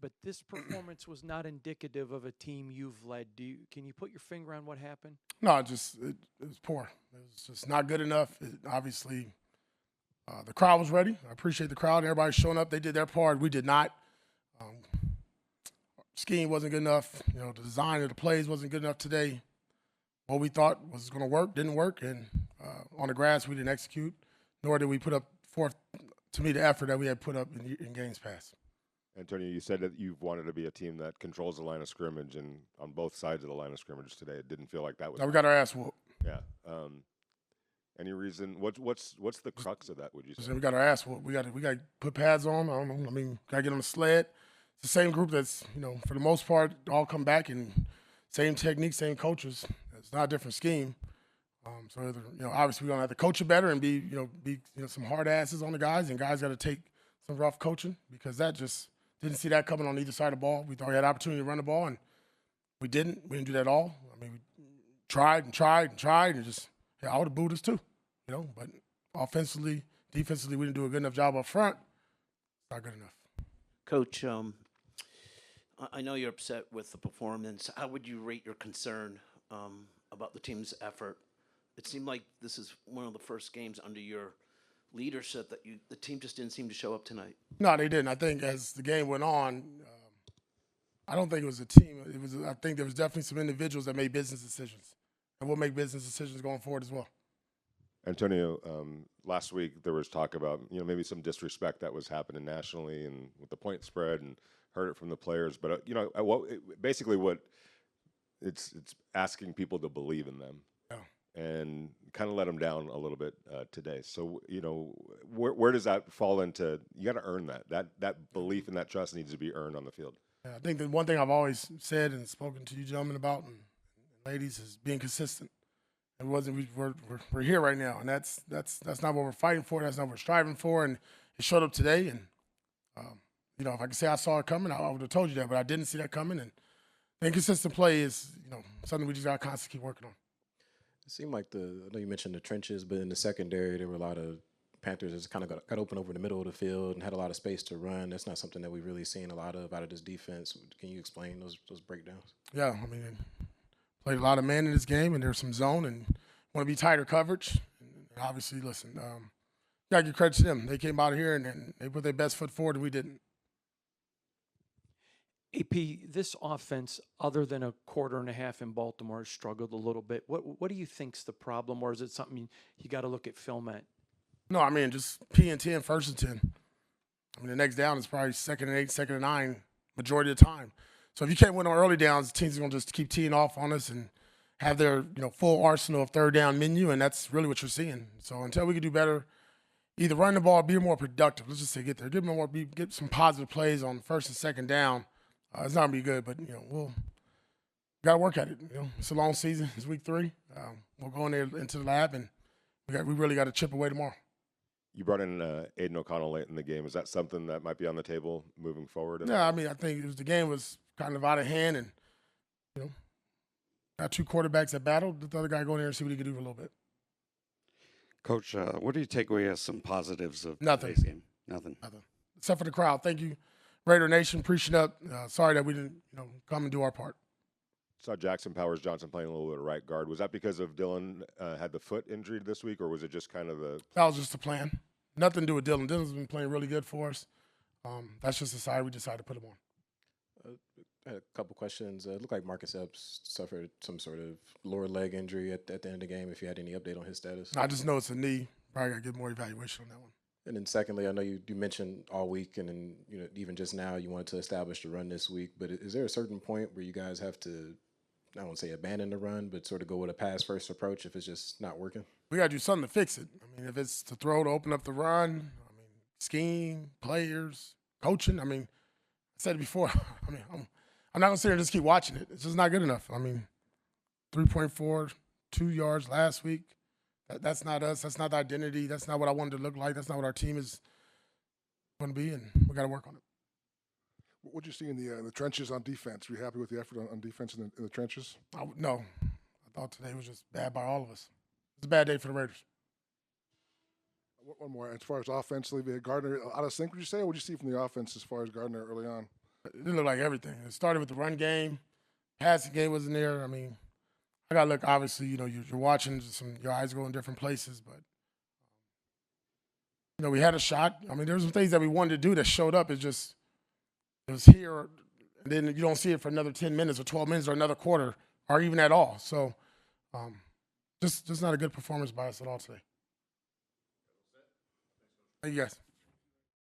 but this performance was not indicative of a team you've led. Can you put your finger on what happened? No, it was poor. It was just not good enough. Obviously, the crowd was ready. I appreciate the crowd. Everybody showing up. They did their part. We did not. Scheme wasn't good enough. The design of the plays wasn't good enough today. What we thought was going to work didn't work, and on the grass we didn't execute, nor did we put up forth, to me, the effort that we had put up in games past. Antonio, you said that you've wanted to be a team that controls the line of scrimmage, and on both sides of the line of scrimmage today, it didn't feel like that was. No, we got our ass whooped. Yeah. Any reason? What's the crux of that? Would you say? We got our ass whooped. We got to put pads on. I don't know. Got to get on the sled. It's the same group that's for the most part all come back and same technique, same coaches. It's not a different scheme. So obviously we're gonna have to coach it better and be some hard asses on the guys, and guys got to take some rough coaching, because that just didn't see that coming on either side of the ball. We thought we had opportunity to run the ball, and we didn't. We didn't do that at all. We tried, and just I would have booed us too, But offensively, defensively, we didn't do a good enough job up front. Not good enough. Coach, I know you're upset with the performance. How would you rate your concern about the team's effort? It seemed like this is one of the first games under your leadership that the team just didn't seem to show up tonight. No, they didn't. I think as the game went on, I don't think it was a team. I think there was definitely some individuals that made business decisions, and we'll make business decisions going forward as well. Antonio, last week there was talk about maybe some disrespect that was happening nationally and with the point spread, and heard it from the players. But basically what it's asking people to believe in them. And kind of let them down a little bit today. So, where does that fall into? You got to earn that belief and that trust needs to be earned on the field. Yeah, I think the one thing I've always said and spoken to you gentlemen about, and ladies, is being consistent. We're here right now, and that's not what we're fighting for. That's not what we're striving for, and it showed up today. And if I could say I saw it coming, I would have told you that, but I didn't see that coming. And inconsistent play is something we just got to constantly keep working on. It seemed like I know you mentioned the trenches, but in the secondary, there were a lot of Panthers that kind of got open over the middle of the field and had a lot of space to run. That's not something that we've really seen a lot of out of this defense. Can you explain those breakdowns? Yeah, played a lot of man in this game, and there's some zone and want to be tighter coverage. And obviously, listen, got to give credit to them. They came out of here and they put their best foot forward, and we didn't. AP, this offense, other than a quarter and a half in Baltimore, has struggled a little bit. What do you think's the problem, or is it something you got to look at film at? No, just P and 10, first and 10. The next down is probably second and 8, second and 9, majority of the time. So if you can't win on early downs, the teams are going to just keep teeing off on us and have their full arsenal of third down menu, and that's really what you're seeing. So until we can do better, either run the ball or be more productive. Let's just say get there. Get some positive plays on first and second down. It's not going to be good, but, we'll got to work at it. It's a long season. It's week 3. We'll go in there into the lab, and we really got to chip away tomorrow. You brought in Aiden O'Connell late in the game. Is that something that might be on the table moving forward? Yeah, I think the game was kind of out of hand, and, got 2 quarterbacks that battled. Let the other guy go in there and see what he can do for a little bit. Coach, what do you take away as some positives of Nothing. today's game? Nothing. Except for the crowd. Thank you, Raider Nation. Appreciate it. Sorry that we didn't, come and do our part. Saw Jackson Powers Johnson playing a little bit of right guard. Was that because of Dylan had the foot injury this week, or was it just kind of the? That was just the plan. Nothing to do with Dylan. Dylan's been playing really good for us. That's just the side we decided to put him on. I had a couple questions. It looked like Marcus Epps suffered some sort of lower leg injury at the end of the game. If you had any update on his status? I just know it's a knee. Probably got to get more evaluation on that one. And then secondly, I know you mentioned all week, and then even just now you wanted to establish the run this week. But is there a certain point where you guys have to, I won't say abandon the run, but sort of go with a pass-first approach if it's just not working? We got to do something to fix it. If it's to throw to open up the run, scheme, players, coaching. I said it before. I'm not going to sit here and just keep watching it. It's just not good enough. 3.4, 2 yards last week. That's not us. That's not the identity. That's not what I wanted to look like. That's not what our team is going to be, and we got to work on it. What do you see in the trenches on defense? Were you happy with the effort on defense in the trenches? No. I thought today was just bad by all of us. It's a bad day for the Raiders. One more. As far as offensively, we had Gardner out of sync, would you say? Or what did you see from the offense as far as Gardner early on? It didn't look like everything. It started with the run game. Passing game wasn't there. I mean, I got to look, obviously, you're watching, your eyes go in different places, but, we had a shot. I mean, there were some things that we wanted to do that showed up. It was here, and then you don't see it for another 10 minutes or 12 minutes or another quarter or even at all. So just not a good performance by us at all today. Thank you, guys.